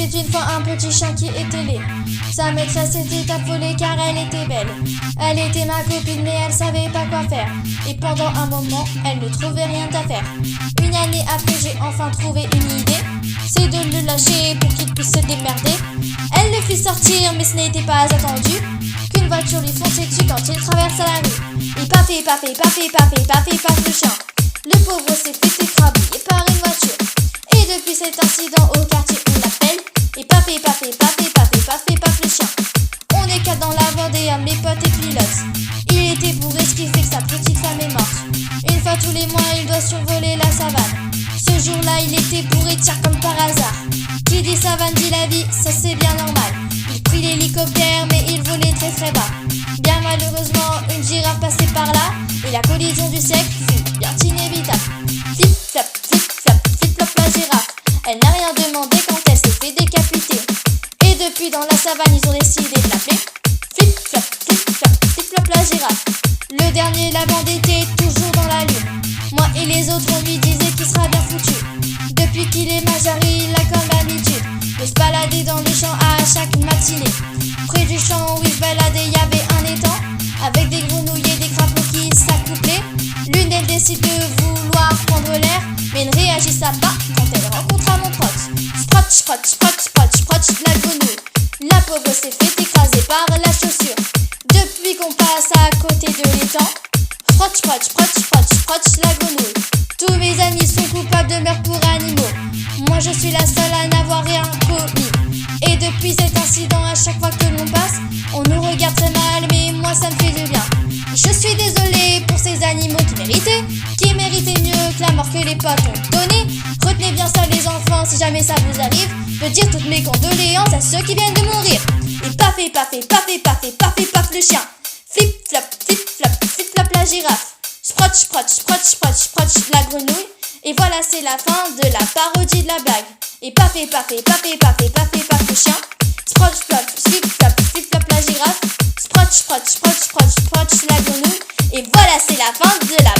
était une fois un petit chien qui était laid. Sa maîtresse était affolée car elle était belle. Elle était ma copine mais elle savait pas quoi faire. Et pendant un moment, elle ne trouvait rien à faire. Une année après, j'ai enfin trouvé une idée. C'est de le lâcher pour qu'il puisse se démerder. Elle le fit sortir mais ce n'était pas attendu qu'une voiture lui fonçait dessus quand il traverse la rue. Et paf et paf et paf et paf et paf et paf le chien. Le pauvre s'est fait écrabouiller par une voiture. Et depuis cet incident au quartier on l'appelle et paf et paf et paf et paf et paf et paf le chien. On est quatre dans la Vendée, mes potes et pilotes. Il était bourré, ce qui fait que sa petite femme est morte. Une fois tous les mois il doit survoler la savane. Ce jour-là il était bourré, tiens comme par hasard. Qui dit savane dit la vie, ça c'est bien normal. Il prit l'hélicoptère mais il volait très très bas. Bien malheureusement une girafe passait par là. Et la collision du siècle fut bien inévitable. Flip flap, flip flap, flip flop la girafe. Elle n'a rien demandé quand elle s'est fait décapiter. Et depuis dans la savane ils ont décidé de l'appeler Flip flap, flip flap, flip flop la girafe. Le dernier la bande était toujours dans la lune. Moi et les autres on lui disait qu'il sera bien foutu. Depuis qu'il est majeur il a comme l'habitude de se balader dans les champs à chaque matinée. Près du champ où il se baladait il y avait un étang avec des grenouilles et des crapauds qui s'accouplaient. L'une d'elles décide de vouloir prendre l'air mais ne réagissa pas quand elle rencontra mon pote. Sprotch, sprotch, sprotch, sprotch, sprotch la grenouille. La pauvre s'est fait écraser par la chaussure. Depuis qu'on passe à côté de l'étang, sprotch, sprotch, sprotch, sprotch, sprotch la grenouille. Tous mes amis sont coupables de meurtre pour animaux. Moi je suis la seule à n'avoir rien commis. Et depuis cet incident, à chaque fois que l'on passe, on nous regarde très mal, mais moi ça me fait du bien. Je suis désolée pour ces animaux qui méritaient mieux que la mort que les potes ont donnée. Retenez bien ça les enfants, si jamais ça vous arrive, de dire toutes mes condoléances à ceux qui viennent de mourir. Et paf et paf et paf et paf et paf et paf le chien. Flip flap, flip flap, flip flap la girafe. Sprotch, sprotch, sprotch, sprotch, sprotch la grenouille. Et voilà c'est la fin de la parodie de la blague. Et paf et paf et paf et paf et paf et paf le chien. Sprotch, flop, flip flap, flip flap la girafe. Sprotch, sprotch, sprotch, sprotch, sprotch la grenouille. Et voilà c'est la fin de la